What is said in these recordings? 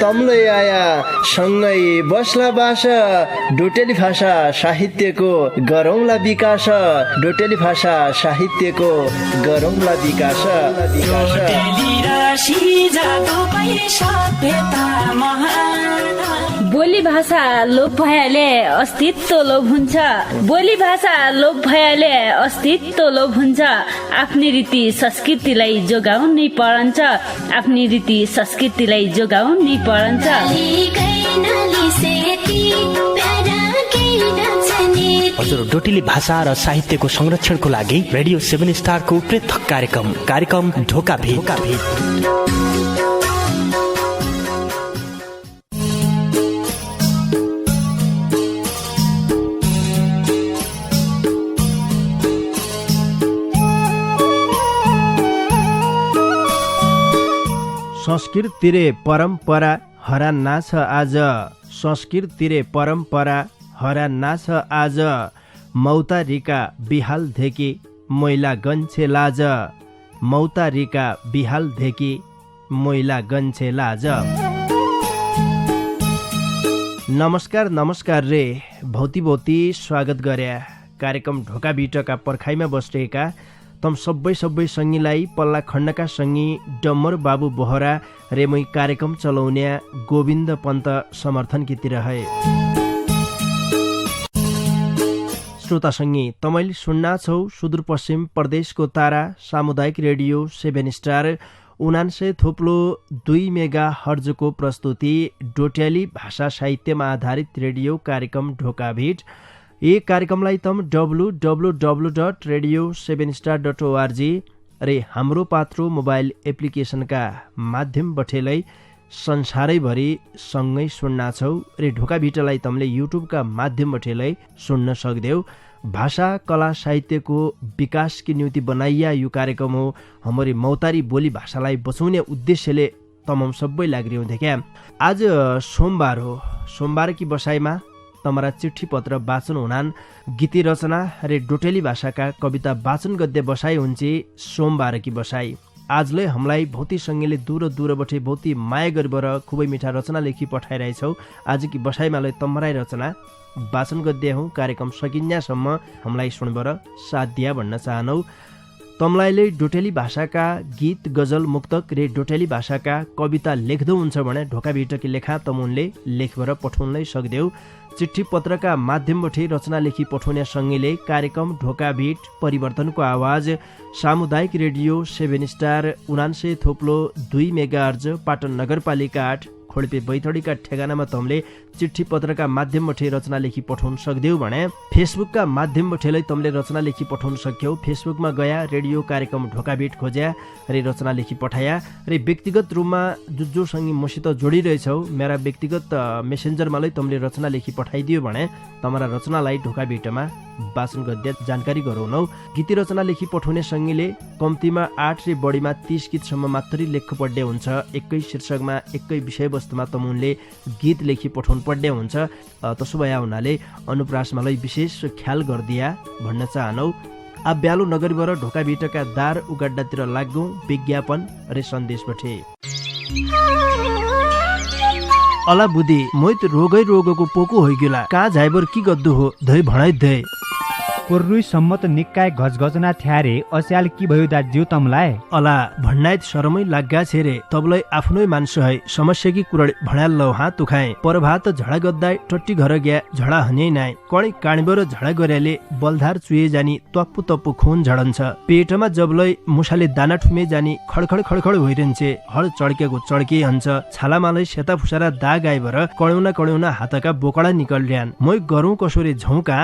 तम्लै आया सँगै बस्ला बास डोटेली भाषा साहित्यको गरौँला विकास डोटेली भाषा साहित्यको गरौँला विकास बोली भाषा लोप भएले अस्तित्व लोप हुन्छ बोली भाषा लोप भएले अस्तित्व लोप हुन्छ आफ्नै रीति संस्कृतिलाई जोगाउनै पर्छ आफ्नै रीति संस्कृतिलाई जोगाउनै पर्छ हजुर डोटेली भाषा र साहित्यको संरक्षणको लागि रेडियो 7 स्टारको पृथक कार्यक्रम ढोका भेट संस्कृति रे परम्परा हरान्ना छ आज संस्कृति रे परम्परा हरान्ना छ आज मौतारीका बिहाल धेकी मैला गन्छे लाज मौतारीका बिहाल धेकी मैला गन्छे लाज। नमस्कार रे भौती स्वागत गर्या कार्यक्रम ढोका बिटका पर्खाइमा बसेका तम सबै सङ्गीलाई पल्ला खण्डका सङ्गी डम्मर बाबु बोहरा रे मै कार्यक्रम चलाउने गोविन्द पन्त समर्थन कितिर है श्रोता सङ्गी तपाईले सुन्ना छौ सुदूरपश्चिम प्रदेशको तारा सामुदायिक रेडियो 7 स्टार 99.2 मेगा हर्जको प्रस्तुति डोटेली भाषा साहित्यमा आधारित रेडियो कार्यक्रम ढोका भेट। यी कार्यक्रमलाई तम www.radio7star.org रे हाम्रो पात्रो मोबाइल एप्लिकेसनका माध्यम बठेलै संसारैभरि सँगै सुन्ना छौ रे ढोका भिटलाई तमले युट्युबका माध्यम बठेलै सुन्न सक्देऊ। भाषा कला साहित्यको विकास की निम्ति बनाइया यो कार्यक्रम हो। हाम्रो मौतारी बोली भाषालाई बचाउने उद्देश्यले तमाम सबै लागिरहँ क्या। आज सोमबार हो। सोमबार की बसाइमा तमरा चिठी पत्र वाचन हुनान् गीती रचना रे डोटेली भाषाका कविता वाचन गद्य बसाई हुन्छ सोमबार की बसाई। आजले हामीलाई भौती सङ्गीले दूरबटे भौती माया गरेर खुबै मिठा रचना लेखी पठाइरहेछौ। आज की बसाइमा लै तमराई रचना वाचन गद्य हौ। कार्यक्रम सकिन्यासम्म हामीलाई सुनबर साथ दिया भन्न चाहनौ। तमलाईले डोटेली भाषाका गीत गजल मुक्तक रे डोटेली भाषाका कविता लेख्दो हुन्छ भने ढोका भिटकी लेखा तमुनले लेखबर पठाउनै सक्देऊ। चिठी पत्रका माध्यमबाट रचना लेखी पठाउने सङ्गीले कार्यक्रम ढोका भेट परिवर्तनको आवाज सामुदायिक रेडियो 7 स्टार 99.2 मेगाहर्ज पाटन नगरपालिका 8 खोडपे बैतडीका ठेगानामा तमले चिठी पत्रका माध्यमबाट रचना लेखी पठाउन सक्देऊ भने फेसबुकका माध्यमबाटै तमले रचना लेखी पठाउन सक्यौ। फेसबुकमा गया रेडियो कार्यक्रम ढोका भेट खोज्या रे रचना लेखी पठाया रे व्यक्तिगत रूपमा जोसँग मसित जोडिरहेछौ मेरा व्यक्तिगत मेसेन्जरमा लै तमले रचना लेखी पठाइदियो भने तमरा रचनालाई ढोका भेटमा वाचन गद्य जानकारी गराउनौ। गीती रचना लेखी पठाउने सङ्गीले कम्तीमा 8 रे बढीमा 30 गीतसम्म मात्रै लेख्नु पर्ने हुन्छ। एकै शीर्षकमा एकै विषयवस्तुमा तमुनले गीत लेखी पठाउनु पर्ने हुन्छ। तसो भए हुनाले अनुप्रासमालाई विशेष ख्याल गरिदिया भन्न चाहनौ। अब ब्यालो नगरीबाट ढोका भिटका दार उगड्डातिर लाग्गौँ विज्ञापन रे सन्देशबाट। अला बुद्धि मोइत रोगको पोको होइगेला कहाँ झाइबर की गद्दु हो धै भणाइ धै कोर्रुई सम्मत निक्काय गजगजना थ्यारे अस्याल की भयो दाज्यू तमलाई अला भन्नाइत शरमै लाग्गा छेरे तबलाई आफ्नै मान्छे है समस्या की कुरा भणाल लौ हात तुखाए परभात झडा गद्दाई टट्टी घर गया झडा हन्यै नाइ कणी काणीबर झडा गर्याले बलधार चुए जानी तप्पु खून झडन्छ पेटमा जबलै मुसाले दाना ठुमे जानी खडखड भइरहन्छे हड चड्केको चड्के हन्छ छालामालै सेता फुसारा दाग आइबर कड्याउना हातका बोकडा निकल्ड्यान मै गरौँ कसोरे झौका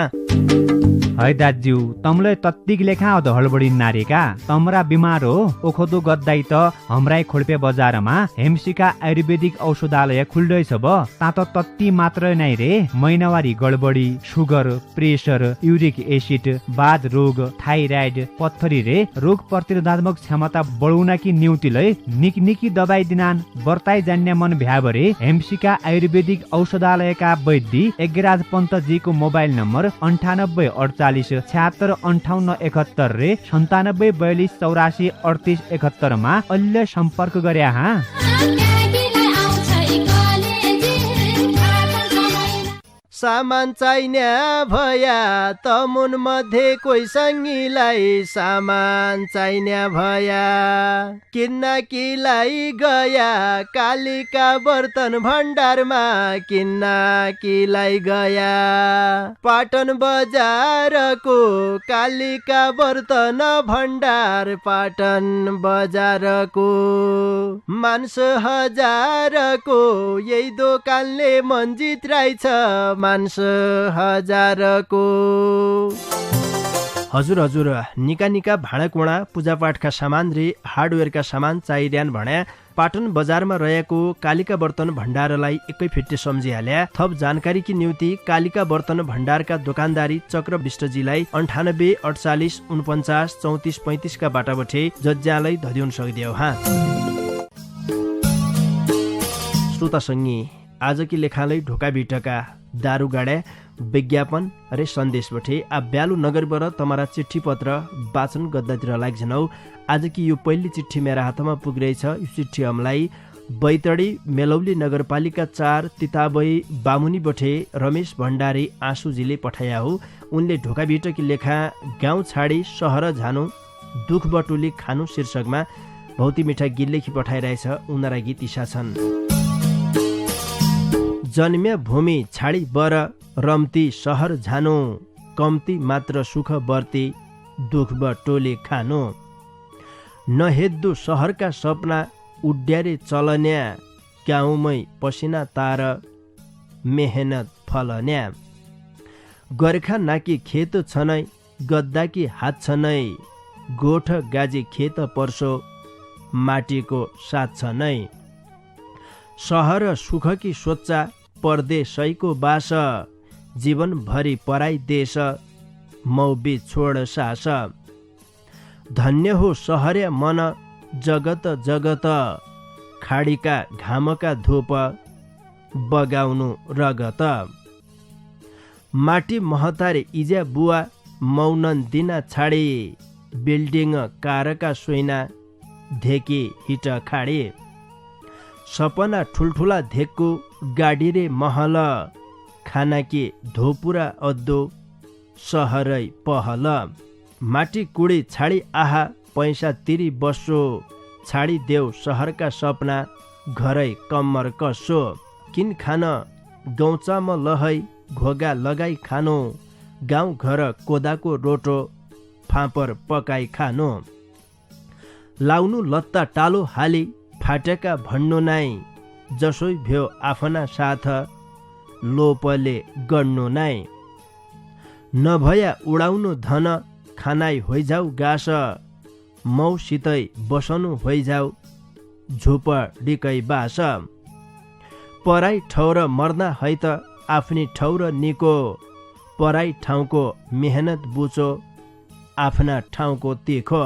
है दाज्यू तमले तत्तिक लेखा अध हडबडी नारेका तमरा बिमार हो ओखदो गद्दाई त हमराई खोल्पे बजारमा हेमसिका आयुर्वेदिक औषधालय खुल्दैछ ब तात तत्ति मात्र नै रे महिनावारी गडबडी सुगर प्रेसर युरिक एसिड बाध रोग थाइराइड पत्थरी रे रोग प्रतिरोधात्मक क्षमता बढाउन कि न्यूतिलै निकनिकी दबाई दिनान बर्ताई जान्ने मन भ्याबरे हेमसिका आयुर्वेदिक औषधालयका वैद्य एगराज पन्तजीको मोबाइल नम्बर 9848765871 रे 9742843871 मा अहिले सम्पर्क गरे हा। सामान चाहिने भया तमुन मध्ये कोही सङ्गीलाई सामान चाहिने भया किन्नकीलाई गया कालिका बर्तन भण्डारमा किन्नकीलाई गया पाटन बजारको कालिका बर्तन भण्डार पाटन बजारको मान्छ हजारको यही दोकानले मन्जित रहेछ मान्छ हजारको। हजुर निका निका भाँडाकुँडा पूजापाठका सामान रे हार्डवेयरका सामान चाहिरहन् भने पाटन बजारमा रहेको कालिका बर्तन भण्डारलाई एकै फिट्टे सम्झिहाल्या। थप जानकारीकी निम्ति कालिका बर्तन भण्डारका दोकानदारी चक्र विष्टजीलाई 98 48 49 34 35 का बाटाबठे जज्जालाई धदिउन सक्दियो हा। श्रोता सङ्गी आजकी लेखालाई ढोकाभिटका दारुगाडा विज्ञापन रे सन्देशबठे आ ब्यालु नगरबाट तमारा चिठी पत्र वाचन गद्दातिर लाग्छनौ। आजकी यो पहिली चिठी मेरा हातमा पुगिरहेछ। यो चिठी हमलाई बैतडी मेलौली नगरपालिका 4 तिताबई बामुनी बठे रमेश भण्डारी आँसुजीले पठाया हो। उनले ढोकाभिटकी लेखा गाउँ छाडी सहर जानु दुख बटुली खानु शीर्षकमा भौती मिठा गीत लेखी पठाइरहेछ। उनरा गीत इसा छन्। जन्म्या भूमि छाडी बर रम्ती सहर जानु कम्ती मात्र सुख बर्ती दुख बटोले खानु नहेद्दु सहरका सपना उड्यारे चलन्या गाउँमै पसिना तार मेहनत फलन्या गोर्खा नाकी खेत छनै गद्दाकी हात छनै गोठ गाजी खेत पर्सो माटीको साथ छनै सहर सुखकी सोच्चा परदेशैको बास जीवनभरि पराई देश मौबी छोड सास धन्य हो सहर्या मन जगत जगत खाडीका घामका धूप बगाउनु रगत माटी महतारे इज्या बुवा मौनन दिना छाडी बिल्डिङ कारका सोइना धेकी हिट खाडी सपना ठुल्ठुला धेक्कु गाडी रे महल खानाकी धोपुरा अद्दो सहरै पहल माटी कुडी छाडी आहा पैसा तिरी बसो छाडी देऊ सहरका सपना घरै कम्मर कसो किन खान गौचाम लहै घोगा लगाई खानो गाउँ घर कोदाको रोटो फापर पकाई खानो लाउनु लत्ता टालो हाली फाटेका भन्नु नाइ जसोई भ्यो आफ्ना साथ लोपले गर्नु नाइ नभया उडाउनु धन खानाइ होइजाउ गास मौसितै बसनु होइजाउ झुपडीकै बास पराई ठौर मर्ना है त आफ्नी ठौर निको पराई ठाउँको मेहनत बुचो आफ्ना ठाउँको तिखो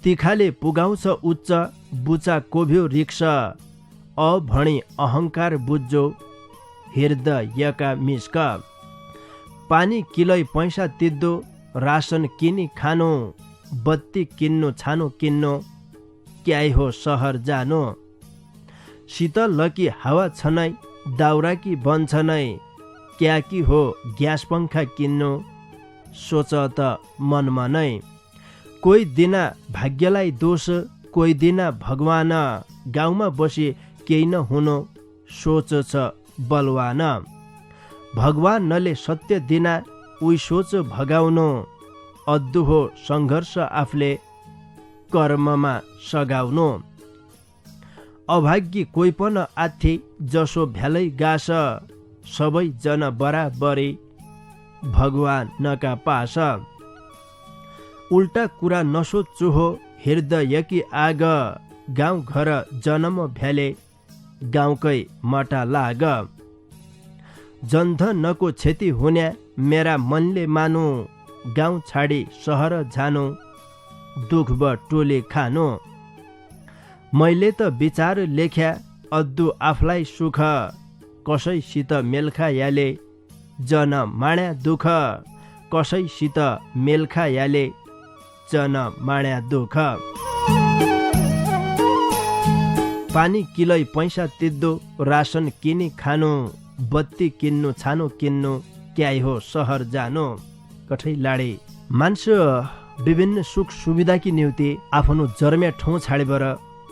तिखाले पुगाउँछ उच्च बुचा कोभ्यो रिक्सा अभणी अहङ्कार बुझ्जो हृदयका मिस्क पानी किलै पैसा तिद्दो रासन किनी खानु बत्ती किन्नु छानो किन्नु क्याइ हो सहर जानो शीतल लकी हावा छनै दाउराकी बन्छ नै क्याकी हो ग्यास पंखा किन्नु सोच त मनमा नै कोही दिना भाग्यलाई दोष कोही दिना भगवान गाउँमा बसी केही नहुनु सोच छ बलवान भगवान नले सत्य दिना उही सोच भगाउनु अद्दु हो सङ्घर्ष आफूले कर्ममा सगाउनु अभाग्य कोही पनि आथि जसो भ्यालै गास सबै जन बराबरी भगवान नका पास उल्टा कुरा नसोच्छु हो हृदयकी आग गाउँ घर जन्म भ्याले गाउँकै मटा लाग जनधनको क्षति हुने मेरा मनले मानु गाउँ छाडी सहर जानु दुख टोले खानु मैले त विचार लेख्या अद्दु आफलाई सुख कसैसित मेलखा याले जन माण्या दुख कसैसित मेलखा याले जन माण्या दुख पानी किलै पैसा तिद्दो रासन किनी खानु बत्ती किन्नु छानो किन्नु क्याइ हो सहर जानो कठै लाडे। मान्छे विभिन्न सुख सुविधाकी निम्ति आफ्नो जर्मिया ठाउँ छाडेर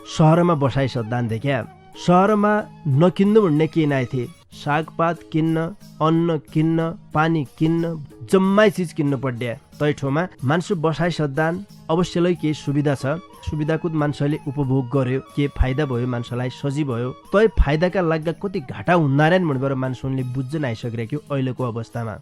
सहरमा बसाइ सद्दान देख्या। सहरमा नकिन्नु भन्ने के नाइ थिए, सागपात किन्न, अन्न किन्न, पानी किन्न, जम्मै चिज किन्न पड्या। तै ठाउँमा मान्छे बसाइ सद्दान अवश्यलाई केही सुविधा छ, सुविधाको मान्छेले उपभोग गर्यो, के फाइदा भयो मान्छेलाई, सजिलो भयो। तै फाइदाका लाग्दा कति घाटा हुँदारेन भनेर मान्छेले बुझ्न आइसकेको अहिलेको अवस्थामा।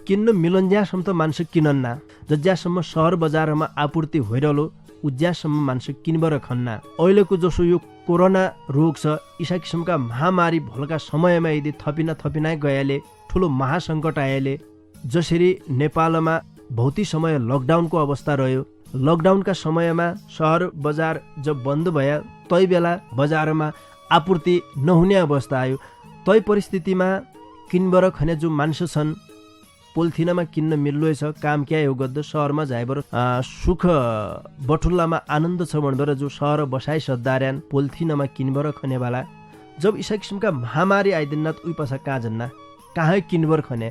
किन्न मिलन ज्यासम्म त मान्छे किनन्ना, जज्यासम्म सहर बजारमा आपूर्ति भइरहलो उज्यासम्म मान्छे किनबर खन्ना। अहिलेको जसो यो कोरोना रोग छ, यसा किसिमका महामारी भलका समयमा यदि थपिना गएले ठुलो महासङ्कट आएले, जसरी नेपालमा भौतिक समय लकडाउनको अवस्था रह्यो, लकडाउनका समयमा सहर बजार जब बन्द भयो तै बेला बजारमा आपूर्ति नहुने अवस्था आयो। तै परिस्थितिमा किनबर खने जो मान्छे छन् पोलिथिनमा किन्न मिल्लो छ, काम क्या हो गद्द सहरमा जाएबर सुख बटुल्लामा आनन्द छ भनेर जो सहर बसाइ सद्दार्यान पोलिथिनमा किनबर खनेवाला जब यसा किसिमका महामारी आइदिन्ना उही पछा कहाँ जन्ना, कहाँ किनबर खने,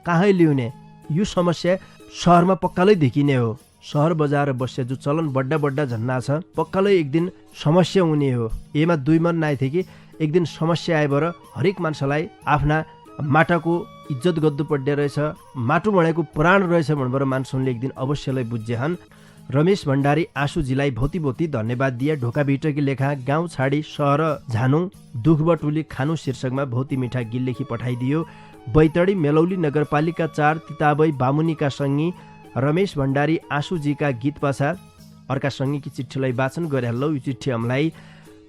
कहाँ ल्याउने, यो समस्या सहरमा पक्कालै देखिने हो। सहर बजार बस्या जो चलन बड्डा झन्ना छ पक्कालै एक दिन समस्या हुने हो। एमा दुई मन नाइ थियो कि एक दिन समस्या आएबर हरेक मान्छेलाई आफ्ना माटाको इज्जत गद्दु पड्डे रहेछ, माटो भनेको प्राण रहेछ भनेर मान्छेले एक दिन अवश्यलाई बुझ्छन्। रमेश भण्डारी आँसुजीलाई भौती धन्यवाद दिए। ढोका भिटकी लेखा गाउँ छाडी सहर झानु दुख बटुली खानु शीर्षकमा भौती मिठा गीत लेखी पठाइदियो। बैतडी मेलौली नगरपालिका 4 तिताबै बामुनीका सङ्गी रमेश भण्डारी आँसुजीका गीत पाछा अर्का सङ्गीकी चिठीलाई वाचन गरे। हल्लो यो चिठी हामीलाई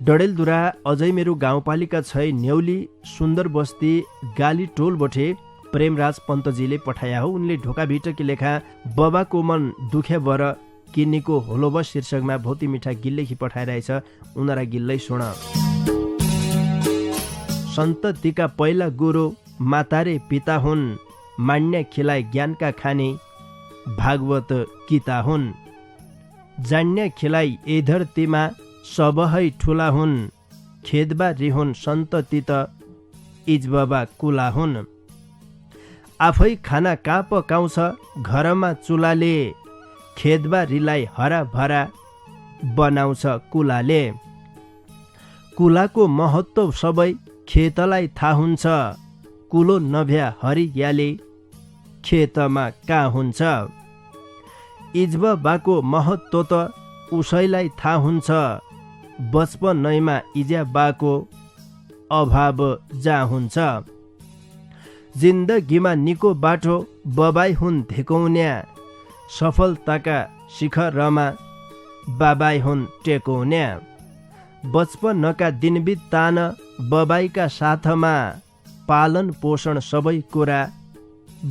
डडेलधुरा अझै मेरो गाउँपालिका 6 न्यौली सुन्दर बस्ती गाली टोल बठे प्रेमराज पन्तजीले पठाया हो। उनले ढोका भिटकी लेखा बबाको मन दुखे बर किन्नीको होलोब शीर्षकमा भौती मिठा गीत लेखी पठाइरहेछ। उनीहरा गिल्लै सुन। सन्ततिका पहिला गुरु मातारे पिता हुन्, मान्य खिलाइ ज्ञानका खाने भागवत गीता हुन्। जान्य खिलाइ ए धरतीमा सबहै ठुला हुन्, खेदबा रिहुन् सन्तति त इजबाबा कुला हुन्। आफै खाना कहाँ पकाउँछ घरमा चुलाले, खेदबा रिलाई हरा भरा बनाउँछ कुलाले। कुलाको महत्त्व सबै खेतलाई थाहा हुन्छ, कुलो नभ्या हरियाले खेतमा कहाँ हुन्छ। इजबाबाको महत्त्व त उसैलाई थाहा हुन्छ, बचपनैमा इजाबाको अभाव जहाँ हुन्छ। जिन्दगीमा निको बाटो बबाई हुन् धेकौन्या, सफलताका शिखरमा बाबाई हुन् टेकौन्या। बचपनका दिन बितान बबाईका साथमा, पालन पोषण सबै कुरा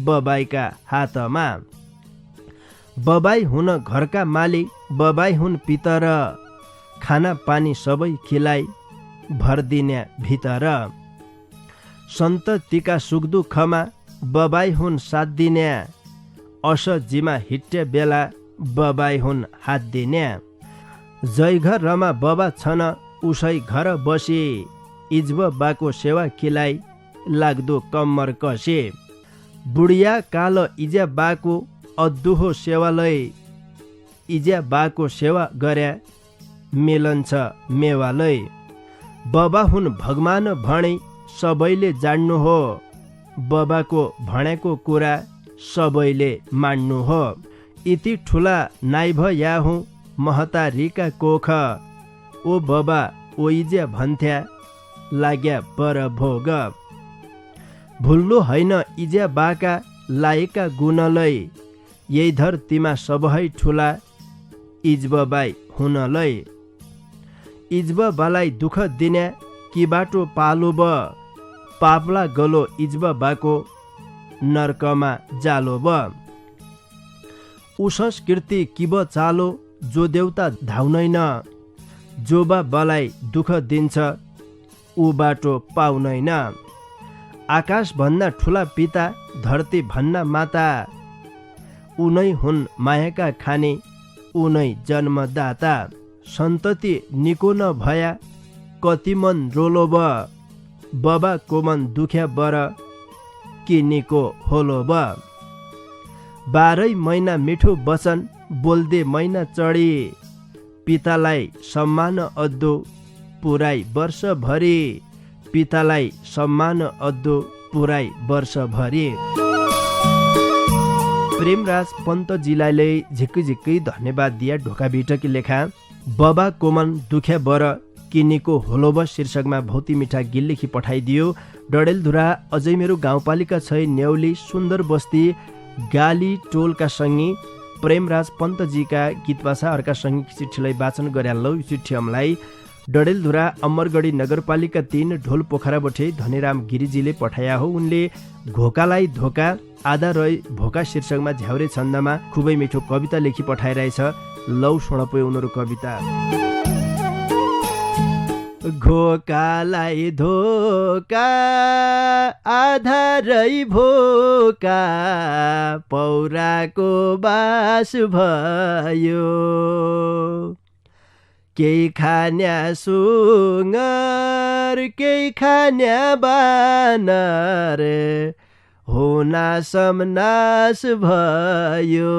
बबाईका हातमा। बबाई हुन घरका मालिक बबाई हुन् पितर, खाना पानी सबै खिलाइ भरदिने भितर। सन्ततिका सुख दुःखमा बबाई हुन् साथ दिने, असजिमा हिट्टे बेला बबाई हुन् हात दिने। जय घरमा बबा छन् उसै घर बसे, इजबाबाको सेवा खिलाइ लाग्दो कम्मर कसे। बुढिया काल इजाबाको अद्दुहो सेवालय, इजाबाको सेवा गर्या मिलन्छ मेवालय। बबा हुन् भगवान भणे सबैले जान्नु हो, बबाको भनेको कुरा सबैले मान्नु हो। यति ठुला नाइ भया हुँ महतारीका कोख, ओ बबा ओ इजा भन्थ्या लाग्या पर भोग। भुल्नु होइन इजाबाका लाएका गुणलै, यही धरतीमा सबै ठुला इजबाबाई हुनलै। इजबाबालाई दुःख दिने कि बाटो पालो ब, पापला गलो इजबाबाको नर्कमा जालो ब। ऊ संस्कृति किब चालो जो देउता धाउनैन, जो बाबालाई दुःख दिन्छ ऊ बाटो पाउनैन। आकाश भन्दा ठुला पिता धरती भन्ना माता, उनै हुन् मायाका खाने उनै जन्मदाता। सन्तति निको नभया कति मन रोलो ब, बबा कोमन दुख्या बर किनेको होलो ब 12 महिना मिठो वचन बोल्दे महिना चढी पितालाई सम्मान अद्दो पुराई वर्षभरि पितालाई सम्मान अद्दो पुराई वर्षभरि। प्रेमराज पन्तजीलाई झिक्कै झिक्कै धन्यवाद दिया ढोका बिटकी लेखा बबा कोमन दुख्या बर किनेको होलोब शीर्षकमा भौती मिठा गीत लेखी पठाइदियो। डडेलधुरा अझै मेरो गाउँपालिका छै न्याउली सुन्दर बस्ती गाली टोलका सङ्गी प्रेमराज पन्तजीका गीत भाषा अर्का सङ्गीत चिठीलाई वाचन गरे लौ। चिठी हमलाई डडेलधुरा अमरगढी नगरपालिका 3 ढोल पोखरा बठे धनीराम गिरिजीले पठाया हो। उनले घोकालाई धोका आधा रही भोका शीर्षकमा झ्याउरे छन्दमा खुबै मिठो कविता लेखी पठाइरहेछ। लौ सुनपो उनीहरू कविता। घोकालाई धोका आधा रही भोका पौराको बास भयो केही खान्या सुँगर केही खान्या बानर होना समनास भयो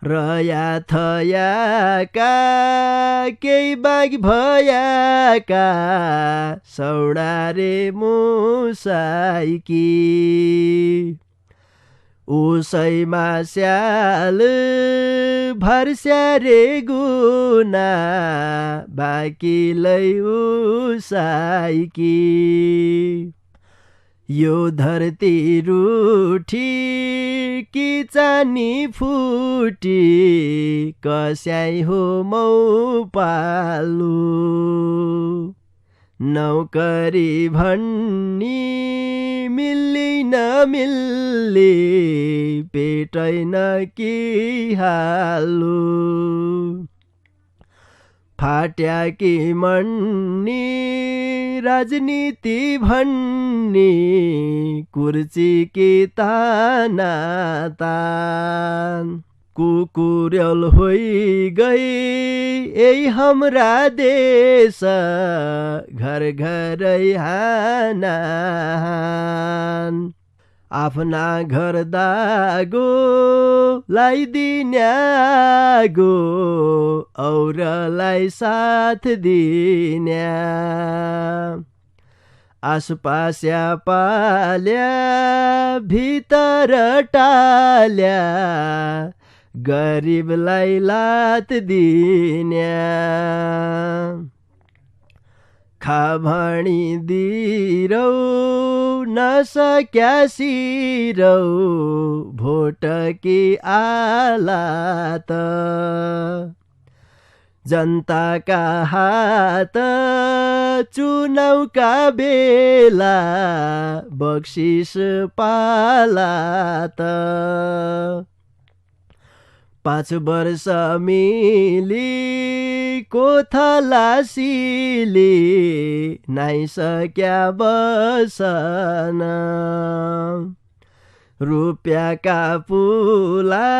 रया थयाका केही बाघ भयाका सौडारे मुसाइकी उसैमा स्याल भर्स्यारे गुना बाँकीलाई उसाइकी यो धरती रूठी कि चानी फुटी कस्याइ हो मौ पालु नौकरी भन्नी मिल्ली नमिल्ली पेटै न कि हालु फाट्या कि मन्नी राजनीति भन्नी कुर्ची कि ताना तान कुकुरल होइ गई यही हाम्रा देश घर घरै हानाहान आफ्ना घर दागो लाइदिन्यागो औरलाई साथ दिन्या आसपास्या पाल्या भित्र टाल्या गरिबलाई लात दिन्या खाभणी दिरौ नसक्या सिरौ भोट कि आलात जनताका हात चुनाउका बेला बक्सिस पालात 5 वर्ष मिली कोथलासीले नाइसक्या बसन रुपियाँका पुला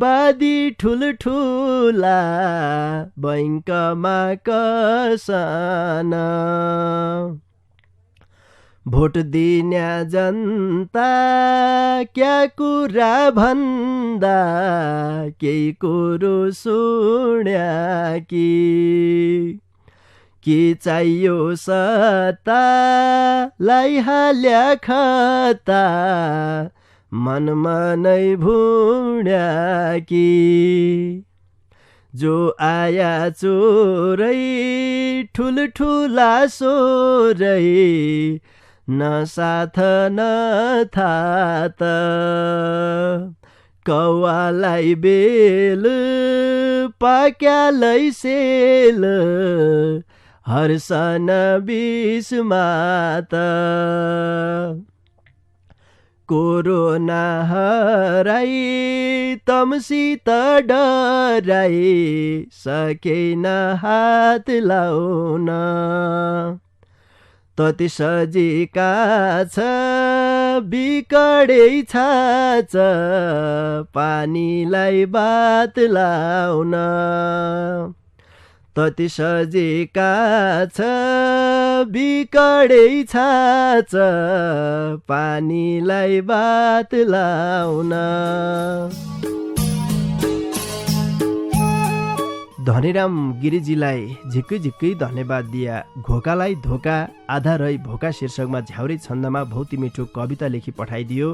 बादी ठुलठुला बैंकमा कसन भोट दिन्या जनता क्या कुरा भन्दा केही कुरो सुन्या कि चाहियो सत्ता लाइहाल्या खता मनमा नै भुण्या कि जो आया चोरै ठुलठुला सोरै न साथ न थात कौवालाई बेल पाक्यालै सेल हर्षन बिस्मात कोरोना हराई तमसित डराई सकेन हात लाउन तति सजिका छ बिकडेै छाछ पानीलाई बात लाउन तति सजेका छ बिकडै छाछ पानीलाई बात लाउन। धनीराम गिरिजीलाई झिक्कै झिक्कै धन्यवाद दिया। घोकालाई धोका आधा रही भोका शीर्षकमा झ्याउरे छन्दमा भौती मिठो कविता लेखी पठाइदियो।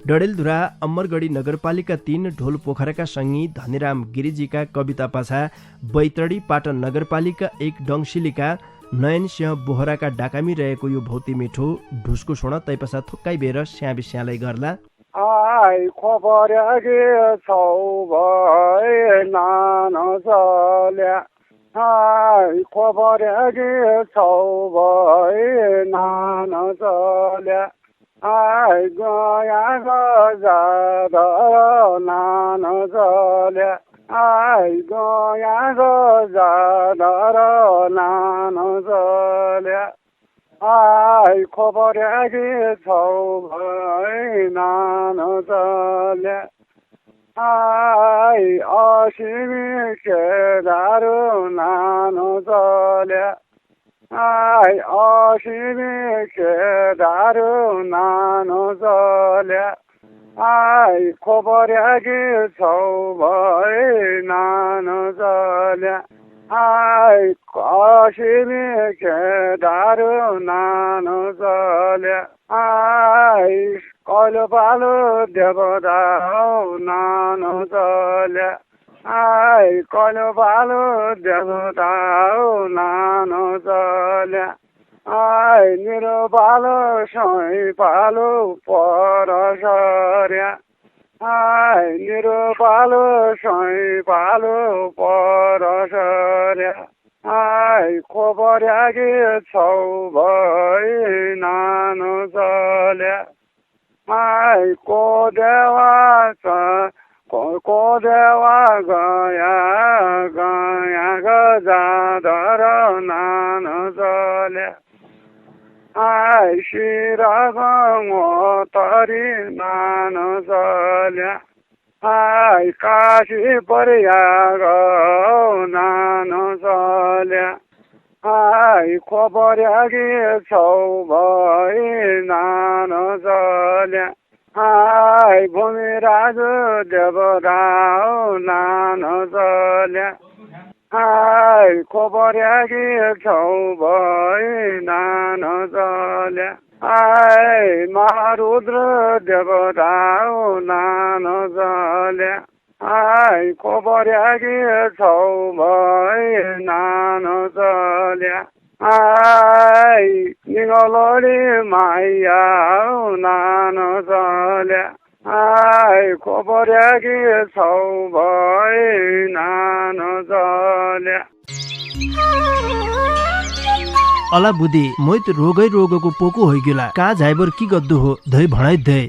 डडेलधुरा अमरगढी नगरपालिका 3 ढोल पोखराका सङ्गी धनीराम गिरिजीका कविता पाछा बैतडी पाटन नगरपालिका 1 डङसिलीका नयन सिंह बोहराका डाकामी रहेको यो भौती मिठो ढुसको सोण तैपसा थुक्काइ बेर स्याबी स्यालै गर्ला। आई खबरगे छौ भए नान चल्या, आई खबरगे छौ भए नान चल्या, आई गया गजाद नान चल्या, आई गया गजाद नान चल्या, आई खबरगे छौ भए नान चल्या, आई असिमी केदारो नान चल्या, आई असिमी केदारो नान चल्या, आई खबरगे छौ भए नान चल्या, आई असिमी केदारो नान चल्या, आई कलो पालो देवता नान चल्या, आई कलो पालो देवता नान चल्या, आई मेरो पालो सै पालो पर सर्या, आई मेरो पालो सै पालो पर सर्या, आई खबरगे छौ भए नान चल्या, आई कोदेवा गया गया गजादर नान चल्या, आई शिरग तरी नान चल्या, आई काशी पर्याग नान चल्या, आई खबरगे छौ भए नान चल्या, आई भूमिराज देवता नान चल्या, आई खबरगे छौ भए नान चल्या, आई महारुद्र देवता नान चल्या, आई खबरगे छौ भए नान चल्या, आई निगलडी माया नान चल्या, आई खबरगे छौ भए नान चल्या। अला बुद्धि मोइत रोगै रोगको पोको होइगेला कहाँ झाइबर की गद्दु हो धै भणाइ धै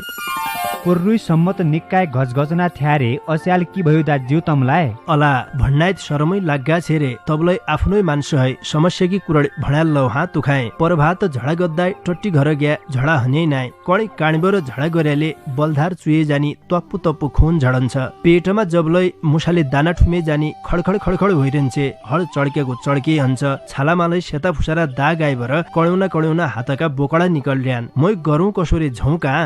कोर्रुई सम्मत निकाय घचघचना थ्यारे अस्याल की भयो दाज्यू तमलाई अला भन्नाइत शरमै लाग्गा छेरे तबलाई आफ्नै मान्छे है समस्या की कुरड भणाल लौ हात तुखाए परभात झडा गद्दाई टट्टी घर ग्या झडा हन्यै नाइ कणी काणीबर झडा गर्याले बलधार चुए जानी तप्पु तप्पु खून झडन्छ पेटमा जबलै मुसाले दाना ठुमे जानी खडखड खडखड भइरहन्छे हळ चड्केको चड्के हन्छ छालामालै सेता फुसारा दाग आइबर कड्याउना हातका बोकडा निकल्ड्यान मै गरौँ कसोरे झौका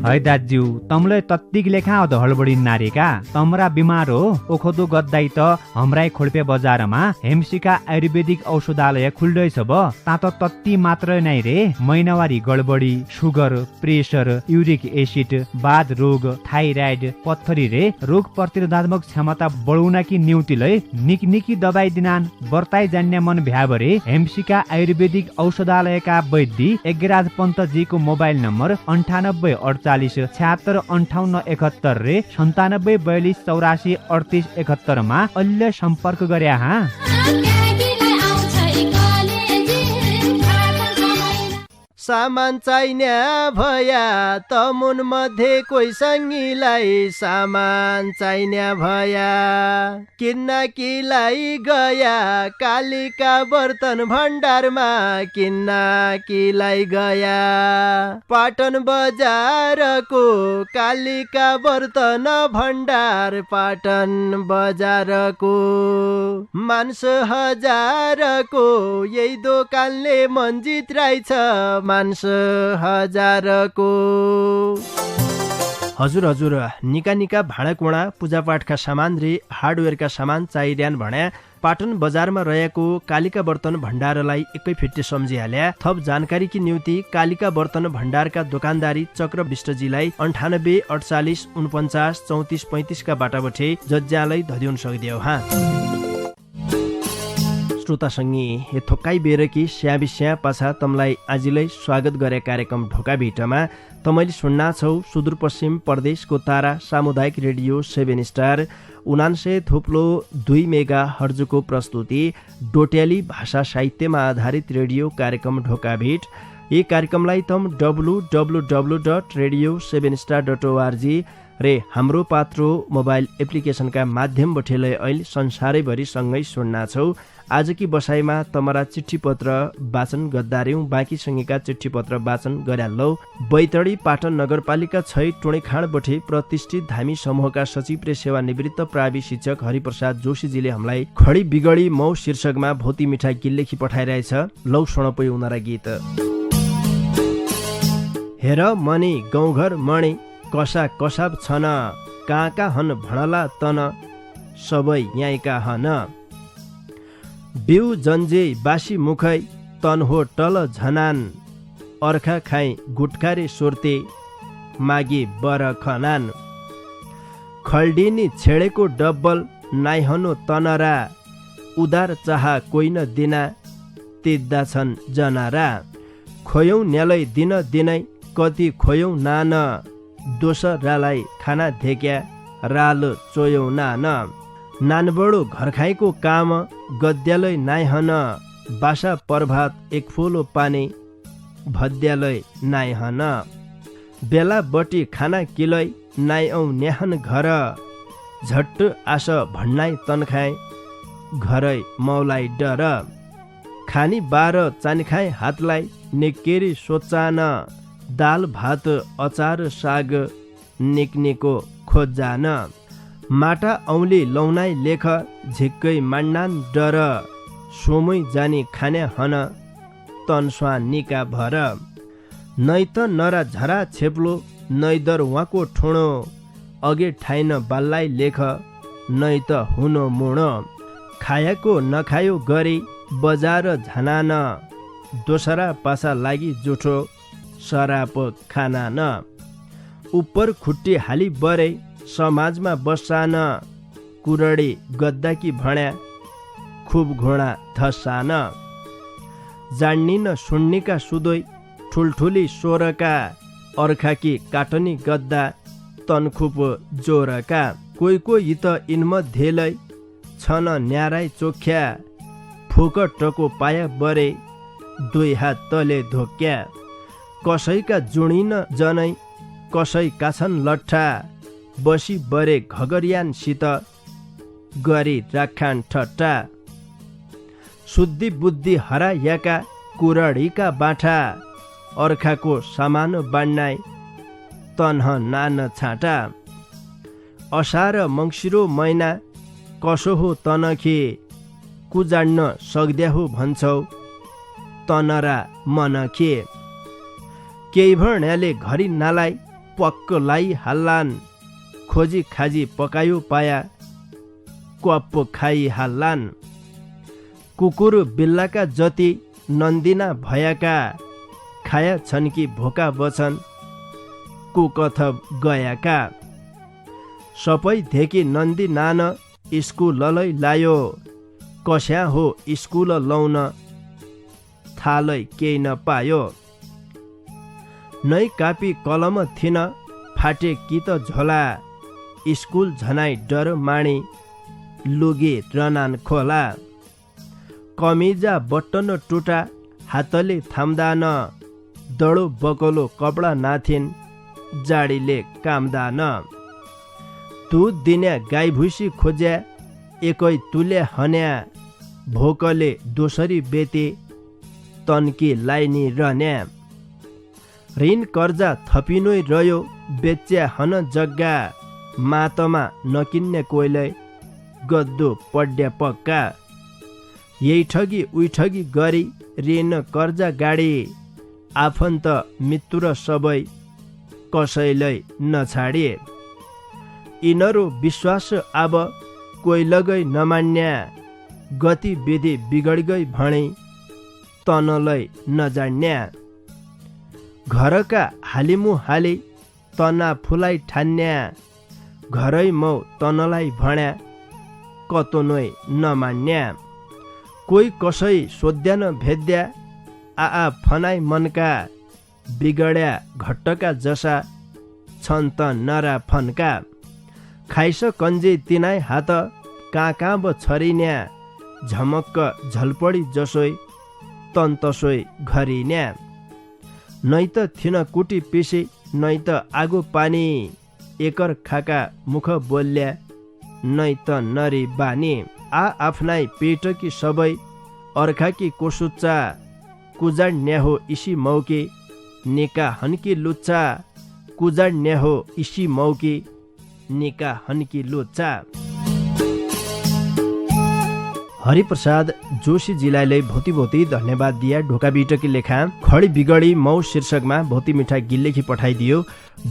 है दाज्यू तमलाई तत्तिक लेखा अध हडबडी नारेका तमरा बिमार हो ओखदो गद्दाई त हमराई खोल्पे बजारमा हेमसिका आयुर्वेदिक औषधालय खुल्दैछ ब तात तत्ति मात्र नै रे महिनावारी गडबडी सुगर प्रेसर युरिक एसिड बाध रोग थाइराइड पत्थरी रे रोग प्रतिरोधात्मक क्षमता बढाउन कि न्यूतिलै निकनिकी दबाई दिनान बर्ताई जान्ने मन भ्याबरे हेमसिका आयुर्वेदिक औषधालयका वैद्य एगराज पन्तजीको मोबाइल नम्बर 9848765871 रे 9742843871 मा अहिले सम्पर्क गरे सामान चाहिने भया तमुन मध्ये कोही सङ्गीलाई सामान चाहिने भया किन्नकीलाई गया कालिका बर्तन भण्डारमा किन्नकीलाई गया पाटन बजारको कालिका बर्तन भण्डार पाटन बजारको मान्छ हजारको यही दोकानले मन जित्राइछ मान्छ हजारको। हजुर निका निका भाँडाकुँडा पूजापाठका सामान रे हार्डवेयरका सामान चाहिरहन् भने पाटन बजारमा रहेको कालिका बर्तन भण्डारलाई एकै फिट्टे सम्झिहाल्या। थप जानकारीकी निम्ति कालिका बर्तन भण्डारका दोकानदारी चक्र विष्टजीलाई 98 48 49 34 35 का बाटाबठे जज्जालाई धदिउन सक्दियो हा। श्रोतासँगै हे थोक्काइ बेरकी स्या पाछा तमलाई आजिलै स्वागत गरे कार्यक्रम ढोका भिटमा तमैले सुन्ना छौ सुदूरपश्चिम प्रदेशको तारा सामुदायिक रेडियो 7 स्टार 99.2 मेगा हर्जको प्रस्तुति डोट्याली भाषा साहित्यमा आधारित रेडियो कार्यक्रम ढोका भिट। यी कार्यक्रमलाई तम www.radio7star.org रे हाम्रो पात्रो मोबाइल एप्लिकेशनका माध्यमबाट अहिले संसारैभरि सँगै सुन्ना छौ। आजकी बसाइमा तमरा चिठी पत्र वाचन गद्दार्यौं बाँकी सँगैका चिठी पत्र वाचन गर्यालौ। बैतडी पाटन नगरपालिका 6 टोणेखाँडबठे प्रतिष्ठित धामी समूहका सचिव र सेवानिवृत्त प्रावि शिक्षक हरिप्रसाद जोशीजीले हामीलाई खडी बिगडी मौ शीर्षकमा भौती मिठाई गीत लेखी पठाइरहेछ। लौ सुनपै उनारा गीत। हेर मनी गाउँघर मणी कसा कसाब छन कहाँ हन भणला तन सबै यहीँका हन बिउ जन्जे बासी मुखै तन हो टल झनान अर्खा खाई गुटखारे सोर्ते मागे बर खनान खल्डिनी छेडेको डब्बल नाइहनो तनरा उदार चाह कोही न दिना तिद्दा छन् जनारा खोयौं न्यालै दिन दिनै कति खोयौं नान दोसरालाई खाना धेक्या राल चोयौं नान नानबडो घर खाइको काम गद्यालय नाइहन बासा प्रभात एक फोलो पानी भद्यालय नाइहन बेला बटी खाना किलै नाइऔ न्याहन घर झट्ट आस भन्नाइ तन्खाइ घरै मौलाई डर खानी 12 चानिखाइ हातलाई निकेरी सोचान दाल भात अचार साग निक्नेको खोजान माटा औली लौनाइ लेख झिक्कै मान्नान डर सोमै जानी खाने हन तन्स्वा निका भर नै त नरा झरा छेप्लो नैदर उहाँको ठुँडो अगे ठाइन बाल्लाई लेख नै त हुनो मुणो खाएको नखायो गरी बजार झनान दोसरा पासा लागि जुठो सराप खाना न उपर खुट्टी हाली बरे समाजमा बस्सान कुरडी गद्दाकी भण्या खुब घोडा थसान जान्नी न सुन्नीका सुदोइ ठुल्ठुली सोरका अर्खाकी काटनी गद्दा तनखुप जोरका कोही कोही त इनमध्येलै छन न्याराई चोख्या फुकटको पाया बरे 2 हात तले धोक्या कसैका जुणिन जनै कसैका छन् लट्ठा बसी बरे घगरियानसित गरी राखान ठट्टा शुद्धि बुद्धि हराएका कुरडीका बाठा अर्खाको सामान बान्नाइ तन्ह नान छाटा असार मङ्सिरो महिना कसो हो तनखे कुजाड्न सक्द्या हो भन्छौ तनरा मनखे केही भर्ण्याले घरि नालाई पक्क लाई हाल्लान खोजी खाजी पकायो पाया क्वाप्प खाई हाल्लान कुकुर बिल्लाका जति नन्दिना भएका खाया छन् कि भोका बछन् कुकथ गएका सबै धेकी नन्दी नान स्कुललै लायो कस्या हो स्कुल लाउन थालै केही नपायो नै कापी कलम थिन फाटे कि त झोला स्कुल झनाइ डर माणी लुगे रनान खोला कमिजा बट्टन टुटा हातले थाम्दान दडो बकलो कपडा नाथिन् जाडीले कामदान दुध दिन्या गाई भुसी खोज्या एकै तुल्या हन्या भोकले दोसरी बेते तन्की लाइनी रहन्या ऋण कर्जा थपिनोइ रह्यो बेच्या हन जग्गा मातमा नकिन्ने कोइलै गद्दो पड्या पक्का यही ठगी उही ठगी गरी ऋण कर्जा गाडी आफन्त मित्र सबै कसैलाई नछाडे यिनीहरू विश्वास अब कोही लगै नमान्या गतिविधि बिगडगई भणे तनलाई नजान्या घरका हालिमु हाली तना फुलाई ठान्या घरै मौ तनलाई भण्या कतोनै नमान्या कोही कसै सोध्यान भेद्या आ फनाई मनका बिगड्या घट्टका जसा छन् त नरा फन्का खाइस कन्जे तिनाई हात कहाँ ब छरिन्या झमक्क झलपडी जसोइ तन्तसोइ घरिन्या नै त थिन कुटी पिसे नै त आगो पानी एकर खाका मुख बोल्या नै त नरी बानी आफ्नाइ पेटकी सबै अर्खाकी कोसुच्चा कुजाड्न्या हो इसी मौके निका हन्की लुच्चा कुजाड्न्या हो इसी मौके निका हन्की लुच्चा हरिप्रसाद जोशीजीलाई भौती भौती धन्यवाद दिया ढोका बिटकी लेखा खडी बिगडी मौ शीर्षकमा भौती मिठा गीत लेखी पठाइदियो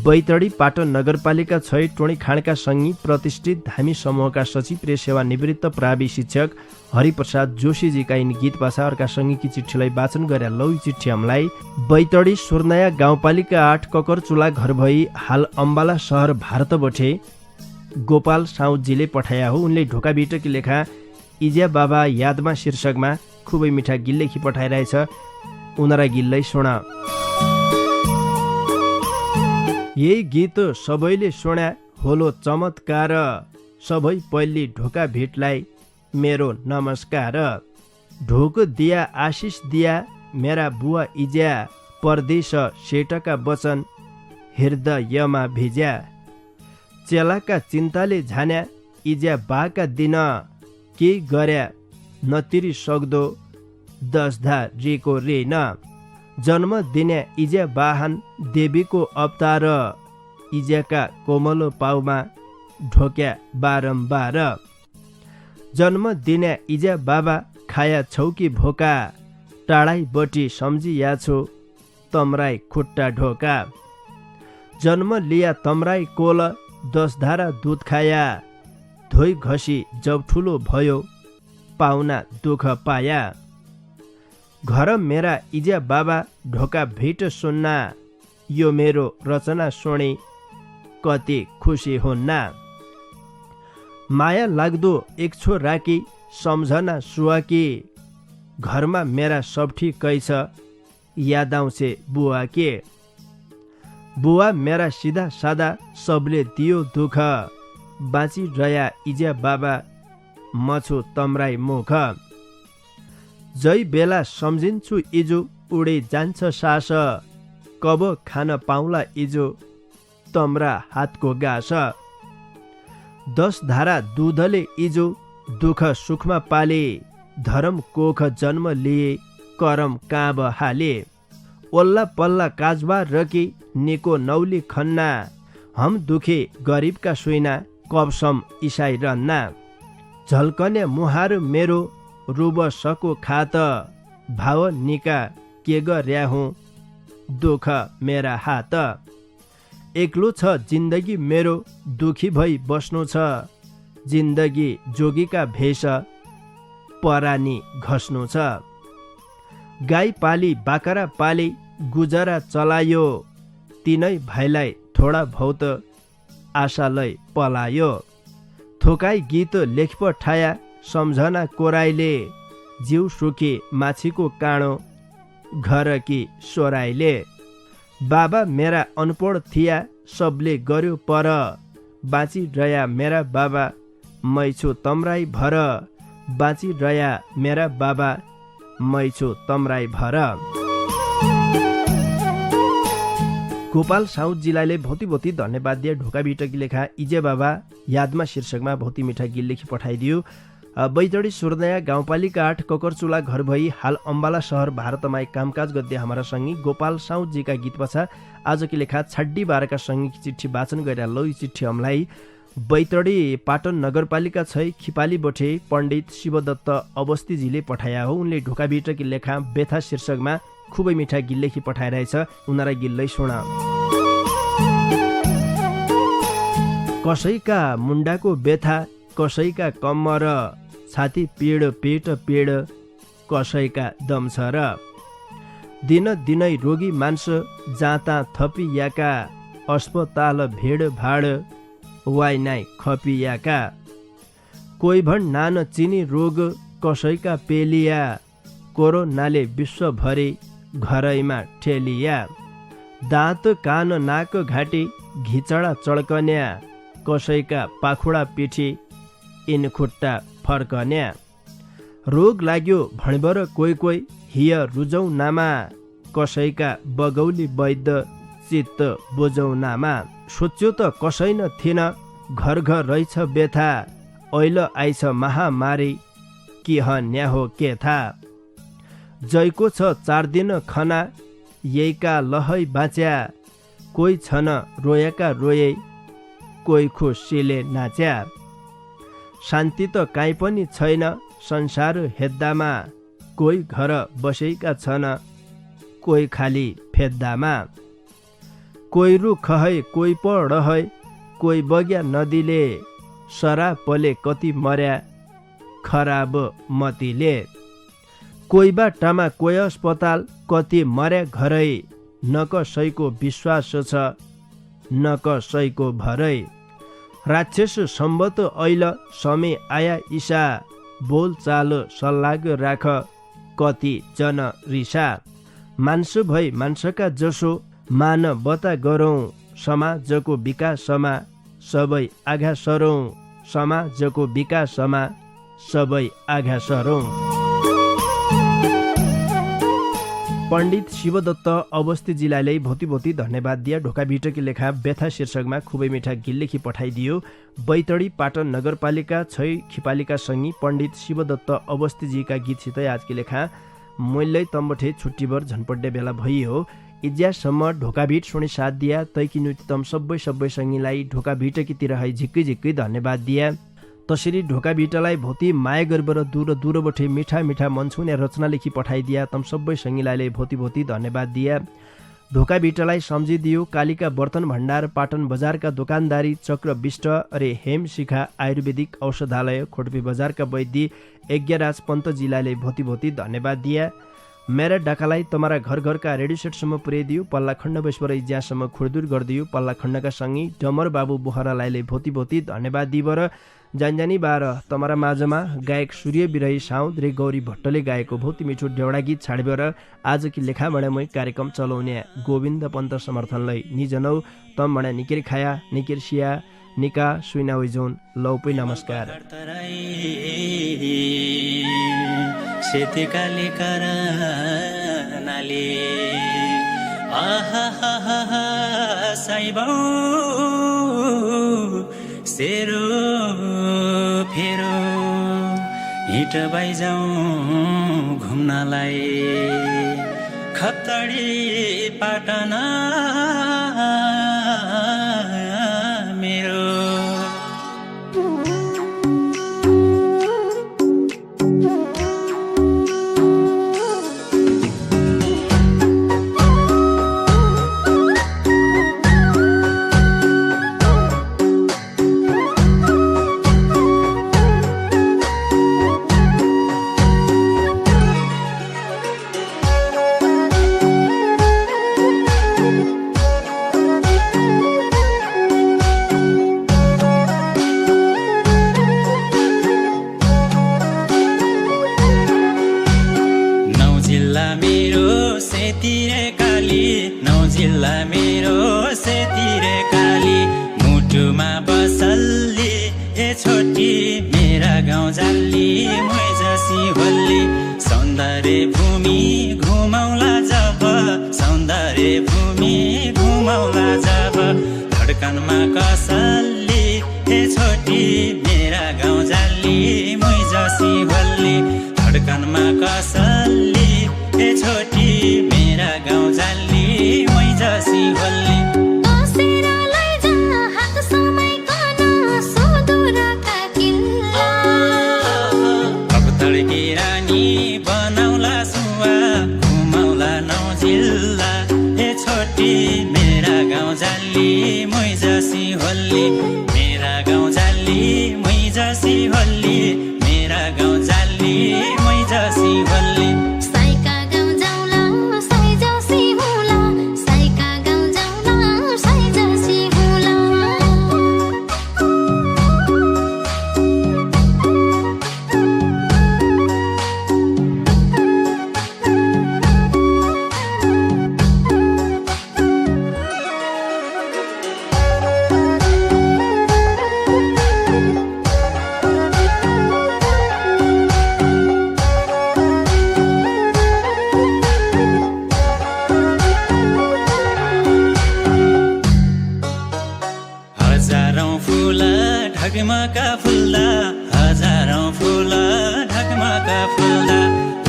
बैतडी पाटन नगरपालिका 6 टोणी खाँडका सङ्गी प्रतिष्ठित धामी समूहका सचिव प्रेस सेवा निवृत्त प्रावि शिक्षक हरिप्रसाद जोशीजीका यिनी गीत भाषा अर्का सङ्गीकी चिठीलाई वाचन गरे लौ चिठी हमलाई बैतडी सुर्नया गाउँपालिका 8 ककरचुला घर भई हाल अम्बाला सहर भारत बठे गोपाल साउदजीले पठाया हो उनले ढोका बिटकी लेखा इज्या बाबा यादमा शीर्षकमा खुबै मिठा गीत लेखी पठाइरहेछ उनरा गीतलाई सुन यही गीत सबैले सुन्या होलो चमत्कार सबै पल्ली ढोका भेटलाई मेरो नमस्कार ढोक दिया आशिष दिया मेरा बुवा इज्या परदेश सेटका वचन हृदयमा भिज्या चेलाका चिन्ताले झान्या इज्या बाका दिन के गर्या नतिरी सक्दो 10 धा रेको रेन जन्म दिने इज्या बाहन देवीको अवतार इज्याका कोमलो पाउमा ढोक्या बारम्बार जन्म दिने इज्या बाबा खाया छौकी भोका टाढाई बटी सम्झिया छु तमराई खुट्टा ढोका जन्म लिया तमराई कोल 10 धारा दुध खाया धोइ घसी जब ठुलो भयो पाउना दुःख पाया घर मेरा इज्या बाबा ढोका भेट सुन्ना यो मेरो रचना सुने कति खुसी हुन्ना माया लाग्दो एक छो राखी सम्झना सुवाकी घरमा मेरा सब ठिकै छ याद आउँछे बुवा के बुवा मेरा सिधा सादा सबले दियो दुःख बाँची रया इज्या बाबा म छु तमराई मुख जै बेला सम्झिन्छु इजो उडे जान्छ सास कब खान पाउला इजो तमरा हातको गास 10 धारा दुधले इजो दुःख सुखमा पाले धरम कोख जन्म लिए करम काँब हाले ओल्ला पल्ला काजबा रकी निको नौली खन्ना हम दुखे गरिबका सुइना कबसम इसाई रन्ना झल्कने मुहार मेरो रुब सको खात भाव निका के गर्या हुँ दुःख मेरा हात एक्लो छ जिन्दगी मेरो दुखी भई बस्नु छ जिन्दगी जोगीका भेष परानी घस्नु छ गाई पाली बाकरा पाली गुजरा चलायो तिनै भाइलाई थोडा बहुत आशालाई पलायो थोकाई गीत लेख पठाया सम्झना कोराइले जिउ सुके माछीको काँडो घरकी सोराइले बाबा मेरा अनपढ थिया सबले गर्यो पर बाँची रया मेरा बाबा मै छु तमराई भर बाँची रया मेरा बाबा मै छु तमराई भर गोपाल साउदजीलाई भौती भौती धन्यवाद दिए ढोका भिटकी लेखा इजे बाबा यादमा शीर्षकमा भौती मिठा गीत लेखी पठाइदियो। बैतडी सुर्दया गाउँपालिका 8 ककरचुला घर भई हाल अम्बाला शहर भारतमा एक कामकाज गद्य हमारा संगी गोपाल साउदजीका गीत पछा आजकी लेखा छड्डी बारका संगी चिट्ठी वाचन गरेर लो चिट्ठी हमलाई बैतडी पाटन नगरपालिका 6 खिपाली बठे पण्डित शिवदत्त अवस्थीजीले पठाया हो। उनले ढोका भिटकी लेखा बेथा शीर्षकमा खुबै मिठा गीत लेखी पठाइरहेछ। उनीलाई गीतलाई सुना। कसैका मुन्डाको बेथा कसैका कम्मर छाती पीड पेट पीड कसैका दम छ र दिन दिनै रोगी मान्छे जाता थपियाका अस्पताल भेड भाड वाइ नाइ खपियाका कोही भन् नान चिनी रोग कसैका पेलिया कोरोनाले विश्वभरि घरैमा ठेलिया दाँत कान नाक घाँटी घिचडा चड्कन्या कसैका पाखुडा पिठी इनखुट्टा फर्कन्या रोग लाग्यो भणबर कोही कोही हिय रुजौ नामा कसैका बगौली वैद्य चित्त बुझौ नामा सोच्यो त कसै न थिएन घर घर रहेछ बेथा ऐल आइछ महामारी कि हन्या हो के था जयको छ 4 दिन खना यहीका लहै बाँच्या कोही छन रोएका रोए कोही खुसीले नाच्या शान्ति त काहीँ पनि छैन संसार हेद्दामा कोही घर बसेका छन् कोही खाली फेद्दामा कोही रुख है कोही पढ है कोही बग्या नदीले सरापले कति मर्या खराब मतीले कोही बाटामा कोही अस्पताल कति मर्या घरै न कसैको विश्वास छ न कसैको भरै राक्षस सम्बत ऐल समय आया ईशा बोल चाल सल्लाग राख कति जन रिसा मान्छे भई मान्छका जसो मानवता गरौँ समाजको विकासमा सबै आघा सरौँ समाजको विकासमा सबै आघा सरौँ। पण्डित शिवदत्त अवस्थीजीलाई भौती भौती धन्यवाद दिया ढोका भिटकी लेखा बेथा शीर्षकमा खुबै मिठा गीत लेखी पठाइदियो। बैतडी पाटन नगरपालिका 6 खिपालिका संगी पण्डित शिवदत्त अवस्थीजीका गीतसितै आजकी लेखा मूल्य तम्बठे छुट्टीभर झन्पड्डे बेला भइयो। इज्यासम्म ढोका भिट सुनि साथ दिया तैकी न्यूनतम सबै संगीलाई ढोका भिटकीतिर है झिक्कै झिक्कै धन्यवाद दिया। तसरी ढोका भिटलाई भौती माया गरेर दूर बठे मिठा मिठा मन छुने रचना लेखी पठाइदिया तम सबै संगीलाई भौती भौती धन्यवाद दिया। ढोका भिटलाई सम्झिदियो कालिका बर्तन भण्डार पाटन बजारका दोकानदारी चक्र विष्ट अरे हेम शिखा आयुर्वेदिक औषधालय खोटपी बजारका वैद्य यज्ञराज पन्तजीलाई भौती भौती धन्यवाद दिया। मेरा डाकालाई तमारा घर घरका रेडियो सेटसम्म पुर्याइदियो पल्ला खण्ड बेसवर ज्यासम्म खुडदुर गरिदियो पल्ला खण्डका सँगै डमर बाबु बोहरालाई भौती भौती धन्यवाद दिएर जानजानी बार तमारा माझमा गायक सूर्य बिरही साउद रे गौरी भट्टले गाएको भौती मिठो डेउडा गीत छाडेर आजकी लेखाबाट कार्यक्रम चलाउने गोविन्द पन्त समर्थनलाई निजनौ तम बडा निकेर खाया निकेर सिया निका सुइना जोन लौपै नमस्कार। सेतेकाले करनाले आहा साइबाउ सेरो फेरो हिट बाइजाउँ घुम्नलाई खप्तडी पाटना मेरो सौन्दर्य भूमि घुमाउला बनाउला जब धडकनमा कसल्ली हे छोटी मेरा गाउँ जाली मै जसी होली धडकनमा कसल्ली हे छोटी मेरा गाउँ जाली मै जसी होली मेरा गाउँ जाली मै जसी होली मेरा गाउँ जाली मै जसी होली मेरा गाउँ जाली मै जसी होली साइका गाउँ जाउला साइ जसी होला साइका गाउँ जाउला साइ जसी होला ढकमका फुल्दा हजारौं फुल ढकमका फुल्दा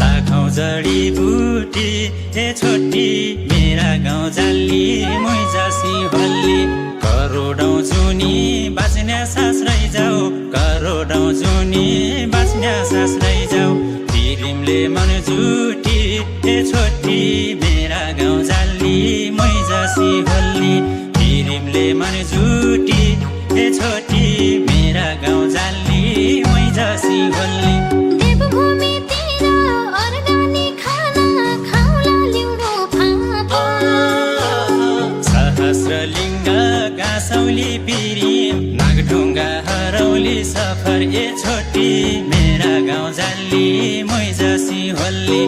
लाखौं जडीबुटी हे छोटी मेरा गाउँ जाली मै जसी होली करोडौं जुनी बाँच्ने सास रहिजाऊ करोडौं जुनी बाँच्ने सास रहिजाऊ तिरिमले मन जुटी हे छोटी मेरा गाउँ जाली मै जसी होली तिरिमले मन जुटी हे छोटी मेरा गाउँ जाली मै जसी होली देवभूमितिर अर्गानिक खाना खाउला ल्युरो फापा सहस्रलिङ्ग गाँसौली पिरिम नागढुङ्गा हरौली सफर ए छोटी मेरा गाउँ जाली मै जसी होली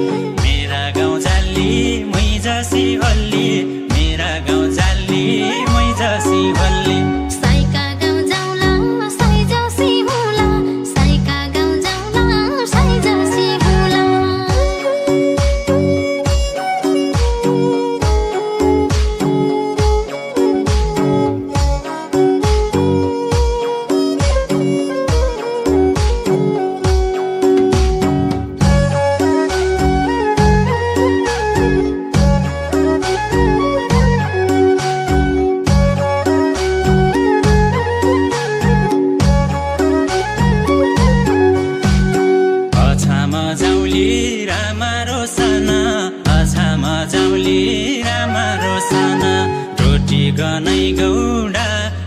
मेरा गाउँ जाली मै जसी होली मेरा गाउँ जाली मै जसी होली गनै गौडा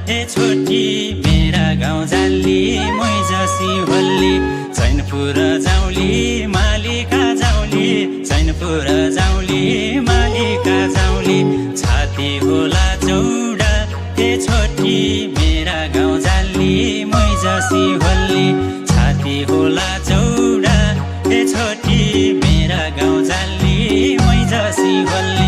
हे छोटी मेरा गाउँ जाली मै जसी होली चैनपुर जाउली मालिका जाउली चैनपुर जाउली मालिका जाउली छाती होला चौडा हे छोटी मेरा गाउँ जाली मै जसी होली छाती होला चौडा हे छोटी मेरा गाउँ जाली मै जसी होली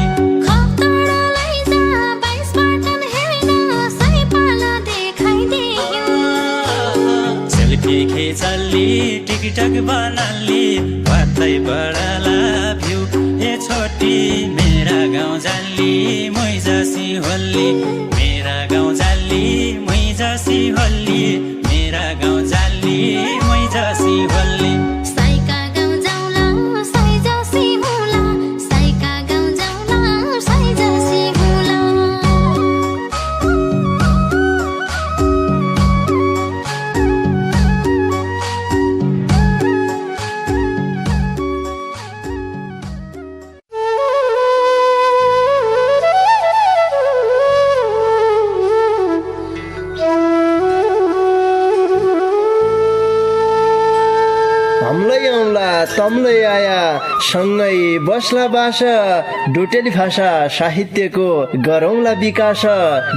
खेचल्ली टिकटक बनाली वात्तै बडाला भ्यू हे छोटी मेरा गाउँ जाली मै जसी होली मेरा गाउँ जाली मै जसी होली मेरा गाउँ जाली मै जसी होली साइका गाउँ जाउला साइ जसी होला साइका गाउँ जाउला साइ जसी होला तम्लै आया सँगै बस्ला बास डोटेली भाषा साहित्यको गरौँला विकास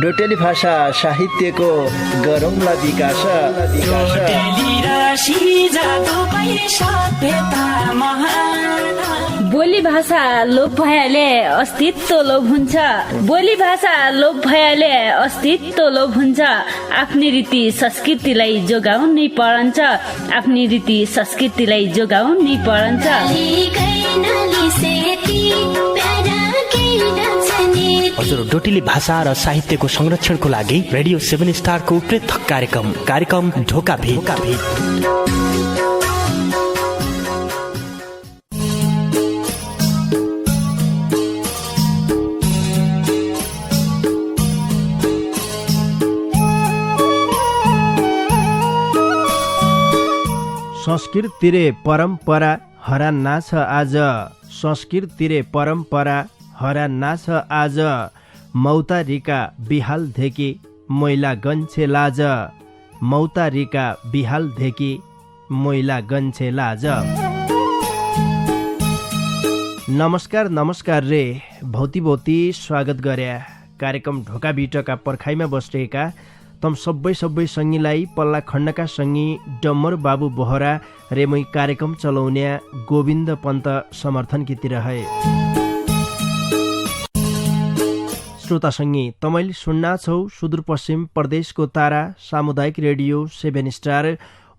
डोटेली भाषा साहित्यको गरौँला विकास बोली भाषा लोप भएले अस्तित्व लोप हुन्छ बोली भाषा लोप भएले अस्तित्व लोप हुन्छ आफ्नै रीति संस्कृतिलाई जोगाउनै परन्छ आफ्नै रीति संस्कृतिलाई जोगाउनै परन्छ हजुर डोटिली भाषा र साहित्यको संरक्षणको लागि रेडियो 7 स्टारको पृथक कार्यक्रम ढोका भेट। संस्कृति रे परम्परा हरान्ना छ आज, संस्कृति रे परम्परा हरान्ना छ आज, मौतारीका बिहाल धेकी मैला गन्छे लाज, मौतारीका बिहाल धेकी मैला गन्छे लाज। नमस्कार रे भौती स्वागत गरे कार्यक्रम ढोका बिटका पर्खाइमा बसेका तम सबै सङ्गीलाई पल्ला खण्डका सङ्गी डम्मर बाबु बोहरा रेमै कार्यक्रम चलाउने गोविन्द पन्त समर्थन कितिर है। श्रोता सङ्गी तपाईले सुन्ना छौ सुदूरपश्चिम प्रदेशको तारा सामुदायिक रेडियो 7 स्टार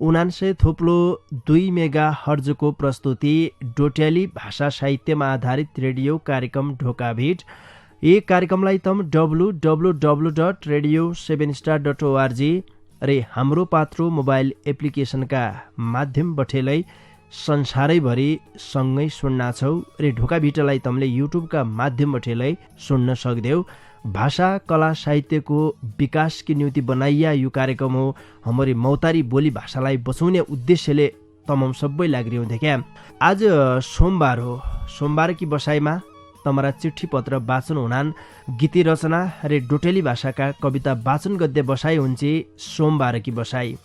99.2 मेगा हर्जको प्रस्तुति डोट्याली भाषा साहित्यमा आधारित रेडियो कार्यक्रम ढोका भेट। यी कार्यक्रमलाई तम www.radio7star.org रे हाम्रो पात्रो मोबाइल एप्लिकेसनका माध्यम बठेलै संसारैभरि सँगै सुन्ना छौ रे ढोका भिटलाई तमले युट्युबका माध्यम बठेलै सुन्न सक्देऊ। भाषा कला साहित्यको विकास की निम्ति बनाइया यो कार्यक्रम हो। हमारी मौतारी बोली भाषालाई बचाउने उद्देश्यले तमाम सबै लाग्रियो देख्या। आज सोमबार हो। सोमबार की बसाइमा तमरा चिठी पत्र वाचन हुनान, गीती रचना रे डोटेली भाषाका कविता वाचन गद्य बसाई हुन्छ सोमबार की बसाई।